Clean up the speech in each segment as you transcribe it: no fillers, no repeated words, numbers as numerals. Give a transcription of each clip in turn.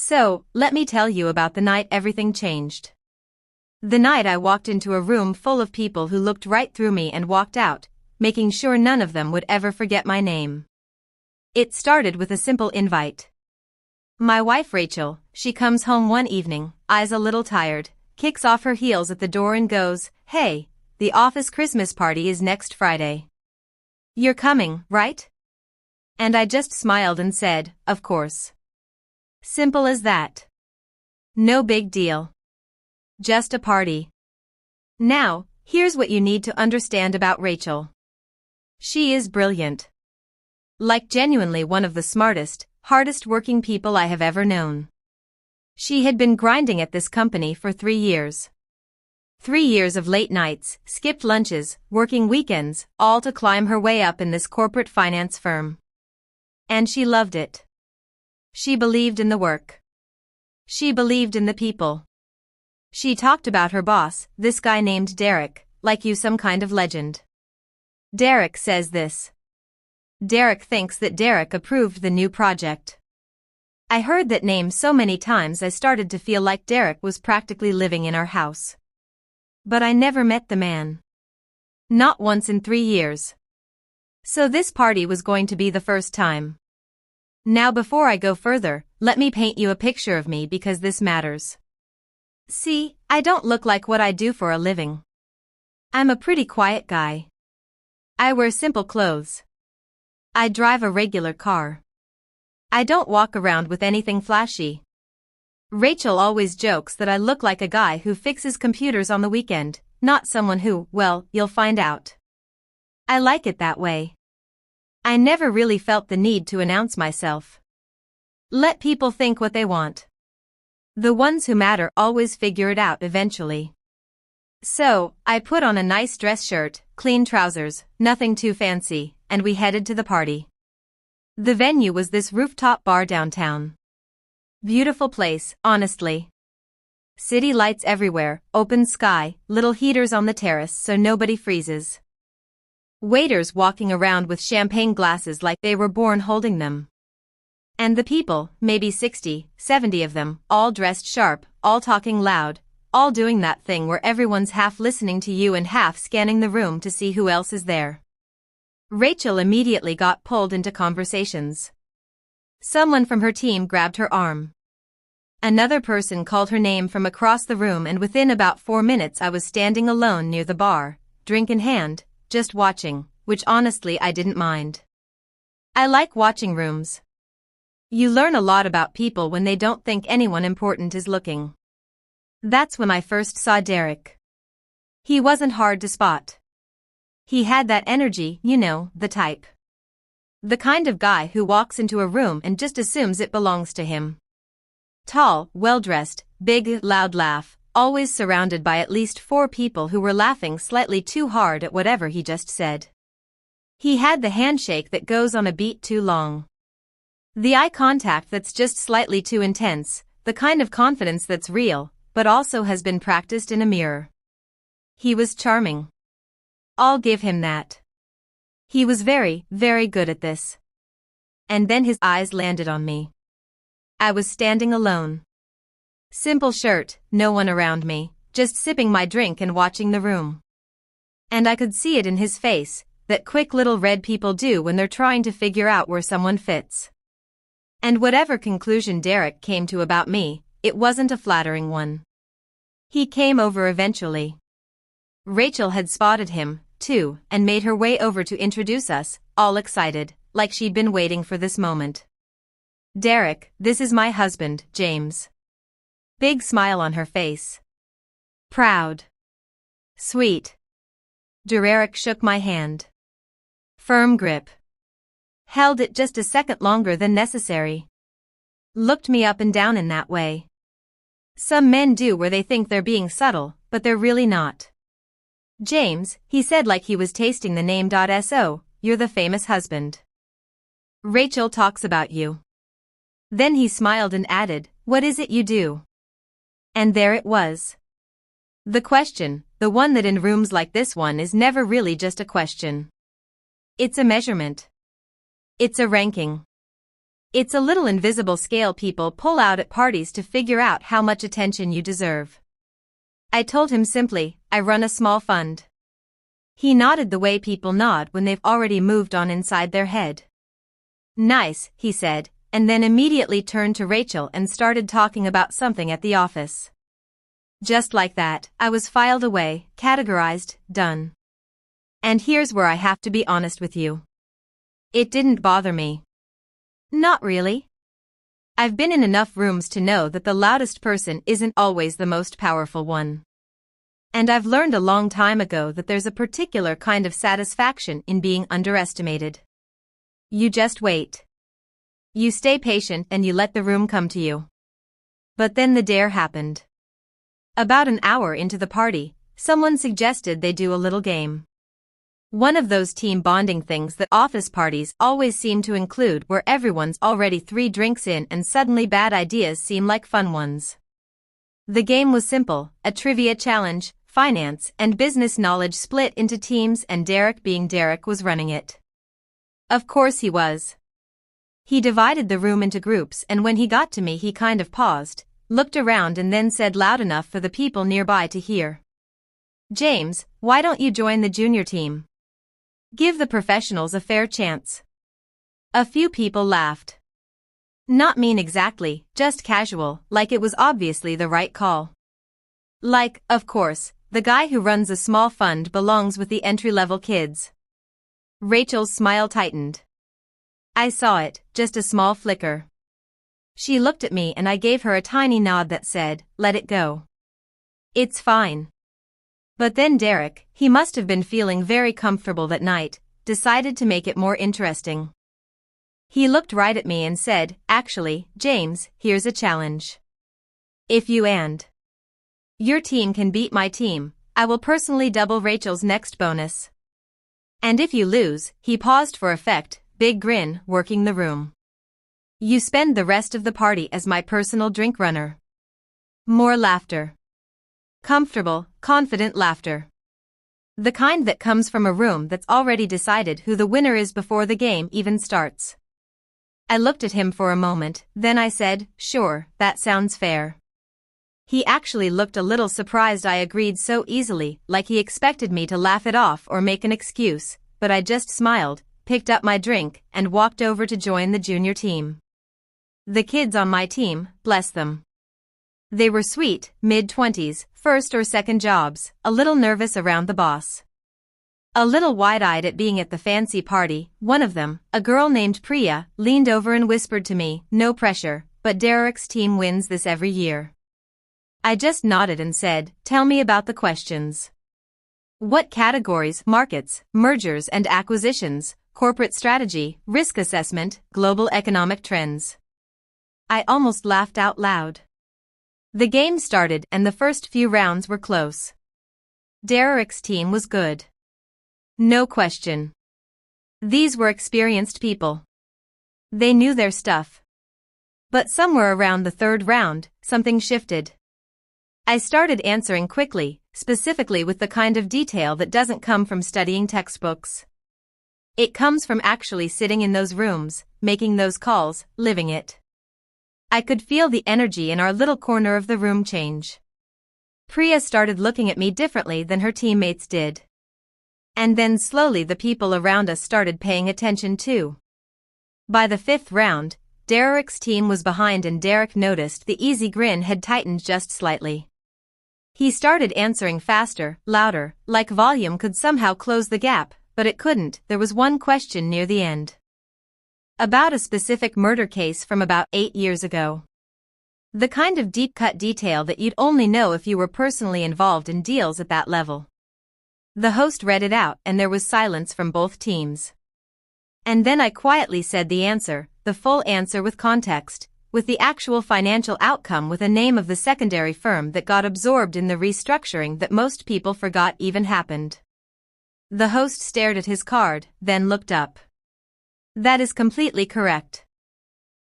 So, let me tell you about the night everything changed. The night I walked into a room full of people who looked right through me and walked out, making sure none of them would ever forget my name. It started with a simple invite. My wife Rachel, she comes home one evening, eyes a little tired, kicks off her heels at the door and goes, "Hey, the office Christmas party is next Friday. You're coming, right?" And I just smiled and said, "Of course." Simple as that. No big deal. Just a party. Now, here's what you need to understand about Rachel. She is brilliant. Like genuinely one of the smartest, hardest working people I have ever known. She had been grinding at this company for 3 years. 3 years of late nights, skipped lunches, working weekends, all to climb her way up in this corporate finance firm. And she loved it. She believed in the work. She believed in the people. She talked about her boss, this guy named Derek, like you some kind of legend. Derek says this. Derek thinks that Derek approved the new project. I heard that name so many times I started to feel like Derek was practically living in our house. But I never met the man. Not once in 3 years. So this party was going to be the first time. Now before I go further, let me paint you a picture of me because this matters. See, I don't look like what I do for a living. I'm a pretty quiet guy. I wear simple clothes. I drive a regular car. I don't walk around with anything flashy. Rachel always jokes that I look like a guy who fixes computers on the weekend, not someone who, well, you'll find out. I like it that way. I never really felt the need to announce myself. Let people think what they want. The ones who matter always figure it out eventually. So, I put on a nice dress shirt, clean trousers, nothing too fancy, and we headed to the party. The venue was this rooftop bar downtown. Beautiful place, honestly. City lights everywhere, open sky, little heaters on the terrace so nobody freezes. Waiters walking around with champagne glasses like they were born holding them. And the people, maybe 60, 70 of them, all dressed sharp, all talking loud, all doing that thing where everyone's half listening to you and half scanning the room to see who else is there. Rachel immediately got pulled into conversations. Someone from her team grabbed her arm. Another person called her name from across the room, and within about 4 minutes I was standing alone near the bar, drink in hand, just watching, which honestly I didn't mind. I like watching rooms. You learn a lot about people when they don't think anyone important is looking. That's when I first saw Derek. He wasn't hard to spot. He had that energy, you know, the type. The kind of guy who walks into a room and just assumes it belongs to him. Tall, well-dressed, big, loud laugh, always surrounded by at least 4 people who were laughing slightly too hard at whatever he just said. He had the handshake that goes on a beat too long. The eye contact that's just slightly too intense, the kind of confidence that's real, but also has been practiced in a mirror. He was charming. I'll give him that. He was very, very good at this. And then his eyes landed on me. I was standing alone. Simple shirt, no one around me, just sipping my drink and watching the room. And I could see it in his face, that quick little red people do when they're trying to figure out where someone fits. And whatever conclusion Derek came to about me, it wasn't a flattering one. He came over eventually. Rachel had spotted him, too, and made her way over to introduce us, all excited, like she'd been waiting for this moment. "Derek, this is my husband, James." Big smile on her face. Proud. Sweet. Derek shook my hand. Firm grip. Held it just a second longer than necessary. Looked me up and down in that way. Some men do where they think they're being subtle, but they're really not. "James," he said like he was tasting the name. "So, you're the famous husband. Rachel talks about you." Then he smiled and added, "What is it you do?" And there it was. The question, the one that in rooms like this one is never really just a question. It's a measurement. It's a ranking. It's a little invisible scale people pull out at parties to figure out how much attention you deserve. I told him simply, I run a small fund. He nodded the way people nod when they've already moved on inside their head. Nice, he said, and then immediately turned to Rachel and started talking about something at the office. Just like that, I was filed away, categorized, done. And here's where I have to be honest with you. It didn't bother me. Not really. I've been in enough rooms to know that the loudest person isn't always the most powerful one. And I've learned a long time ago that there's a particular kind of satisfaction in being underestimated. You just wait. You stay patient and you let the room come to you. But then the dare happened. About an hour into the party, someone suggested they do a little game. One of those team bonding things that office parties always seem to include, where everyone's already 3 drinks in and suddenly bad ideas seem like fun ones. The game was simple, a trivia challenge, finance and business knowledge split into teams, and Derek, being Derek, was running it. Of course he was. He divided the room into groups, and when he got to me he kind of paused, looked around and then said loud enough for the people nearby to hear. James, why don't you join the junior team? Give the professionals a fair chance. A few people laughed. Not mean exactly, just casual, like it was obviously the right call. Like, of course, the guy who runs a small fund belongs with the entry-level kids. Rachel's smile tightened. I saw it, just a small flicker. She looked at me and I gave her a tiny nod that said, let it go. It's fine. But then Derek, he must have been feeling very comfortable that night, decided to make it more interesting. He looked right at me and said, actually, James, here's a challenge. If you and your team can beat my team, I will personally double Rachel's next bonus. And if you lose, he paused for effect, big grin, working the room. You spend the rest of the party as my personal drink runner. More laughter. Comfortable, confident laughter. The kind that comes from a room that's already decided who the winner is before the game even starts. I looked at him for a moment, then I said, sure, that sounds fair. He actually looked a little surprised I agreed so easily, like he expected me to laugh it off or make an excuse, but I just smiled, picked up my drink, and walked over to join the junior team. The kids on my team, bless them. They were sweet, mid-20s, first or second jobs, a little nervous around the boss. A little wide-eyed at being at the fancy party. One of them, a girl named Priya, leaned over and whispered to me, no pressure, but Derek's team wins this every year. I just nodded and said, tell me about the questions. What categories? Markets, mergers and acquisitions, corporate strategy, risk assessment, global economic trends. I almost laughed out loud. The game started and the first few rounds were close. Derek's team was good. No question. These were experienced people. They knew their stuff. But somewhere around the 3rd round, something shifted. I started answering quickly, specifically with the kind of detail that doesn't come from studying textbooks. It comes from actually sitting in those rooms, making those calls, living it. I could feel the energy in our little corner of the room change. Priya started looking at me differently than her teammates did. And then slowly the people around us started paying attention too. By the 5th round, Derek's team was behind and Derek noticed the easy grin had tightened just slightly. He started answering faster, louder, like volume could somehow close the gap, but it couldn't. There was one question near the end. About a specific murder case from about 8 years ago. The kind of deep-cut detail that you'd only know if you were personally involved in deals at that level. The host read it out and there was silence from both teams. And then I quietly said the answer, the full answer with context, with the actual financial outcome, with a name of the secondary firm that got absorbed in the restructuring that most people forgot even happened. The host stared at his card, then looked up. That is completely correct.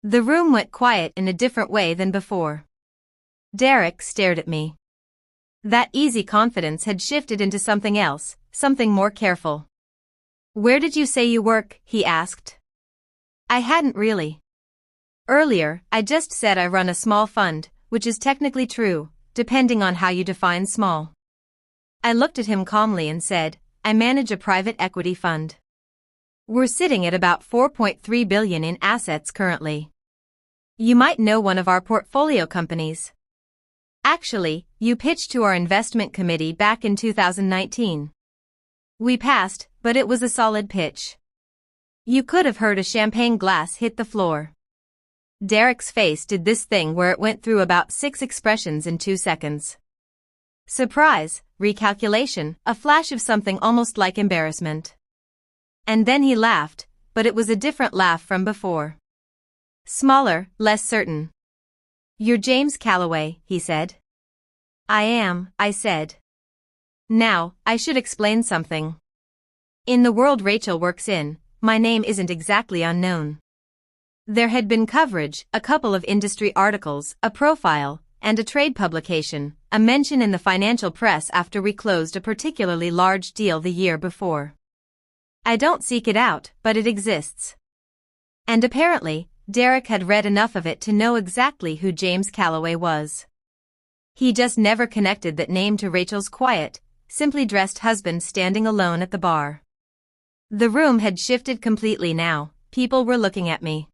The room went quiet in a different way than before. Derek stared at me. That easy confidence had shifted into something else, something more careful. Where did you say you work? He asked. I hadn't really Earlier, I just said I run a small fund, which is technically true, depending on how you define small. I looked at him calmly and said, I manage a private equity fund. We're sitting at about 4.3 billion in assets currently. You might know one of our portfolio companies. Actually, you pitched to our investment committee back in 2019. We passed, but it was a solid pitch. You could have heard a champagne glass hit the floor. Derek's face did this thing where it went through about 6 expressions in 2 seconds. Surprise, recalculation, a flash of something almost like embarrassment. And then he laughed, but it was a different laugh from before. Smaller, less certain. You're James Calloway, he said. I am, I said. Now, I should explain something. In the world Rachel works in, my name isn't exactly unknown. There had been coverage, a couple of industry articles, a profile, and a trade publication, a mention in the financial press after we closed a particularly large deal the year before. I don't seek it out, but it exists. And apparently, Derek had read enough of it to know exactly who James Calloway was. He just never connected that name to Rachel's quiet, simply dressed husband standing alone at the bar. The room had shifted completely now. People were looking at me.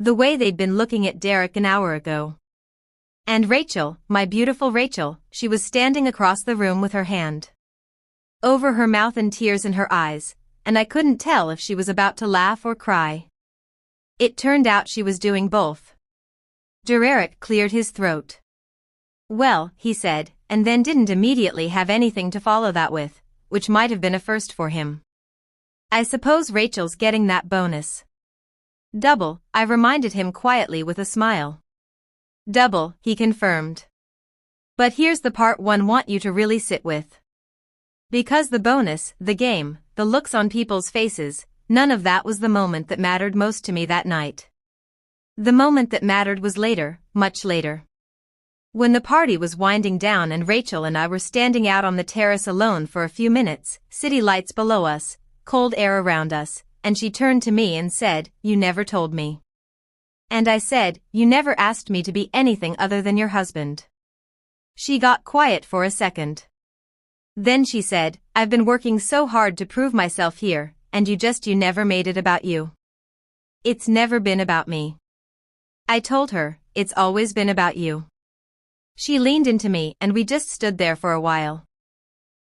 The way they'd been looking at Derek an hour ago. And Rachel, my beautiful Rachel, she was standing across the room with her hand over her mouth and tears in her eyes, and I couldn't tell if she was about to laugh or cry. It turned out she was doing both. Derek cleared his throat. Well, he said, and then didn't immediately have anything to follow that with, which might have been a first for him. I suppose Rachel's getting that bonus. Double, I reminded him quietly with a smile. Double, he confirmed. But here's the part one want you to really sit with. Because the bonus, the game, the looks on people's faces, none of that was the moment that mattered most to me that night. The moment that mattered was later, much later. When the party was winding down and Rachel and I were standing out on the terrace alone for a few minutes, city lights below us, cold air around us, and she turned to me and said, You never told me. And I said, You never asked me to be anything other than your husband. She got quiet for a second. Then she said, I've been working so hard to prove myself here, and you never made it about you. It's never been about me. I told her, it's always been about you. She leaned into me and we just stood there for a while.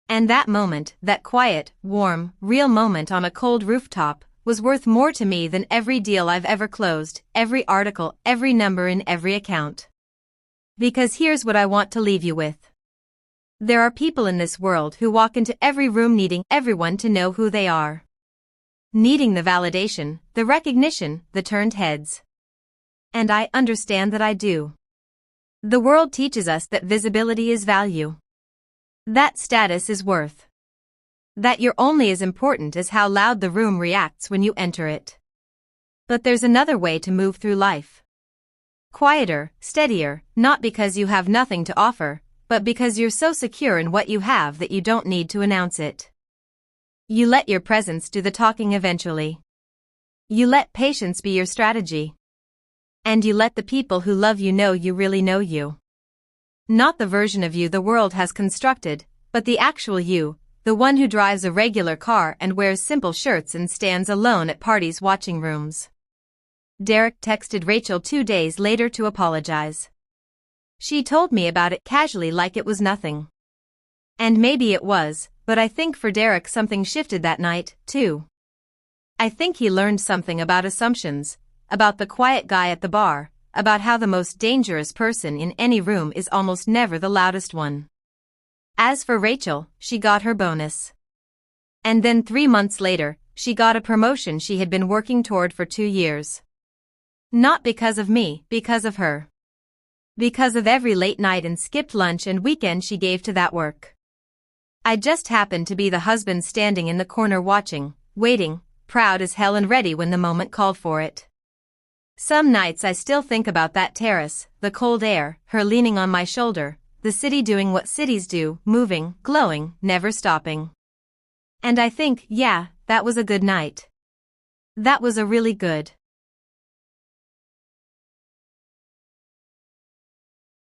And that moment, that quiet, warm, real moment on a cold rooftop, was worth more to me than every deal I've ever closed, every article, every number in every account. Because here's what I want to leave you with. There are people in this world who walk into every room needing everyone to know who they are. Needing the validation, the recognition, the turned heads. And I understand that I do. The world teaches us that visibility is value. That status is worth. That you're only as important as how loud the room reacts when you enter it. But there's another way to move through life. Quieter, steadier, not because you have nothing to offer, but because you're so secure in what you have that you don't need to announce it. You let your presence do the talking eventually. You let patience be your strategy. And you let the people who love you know you really know you. Not the version of you the world has constructed, but the actual you, the one who drives a regular car and wears simple shirts and stands alone at parties watching rooms. Derek texted Rachel 2 days later to apologize. She told me about it casually like it was nothing. And maybe it was, but I think for Derek something shifted that night, too. I think he learned something about assumptions, about the quiet guy at the bar, about how the most dangerous person in any room is almost never the loudest one. As for Rachel, she got her bonus. And then 3 months later, she got a promotion she had been working toward for 2 years. Not because of me, because of her. Because of every late night and skipped lunch and weekend she gave to that work. I just happened to be the husband standing in the corner watching, waiting, proud as hell and ready when the moment called for it. Some nights I still think about that terrace, the cold air, her leaning on my shoulder, the city doing what cities do, moving, glowing, never stopping. And I think, yeah, that was a good night. That was a really good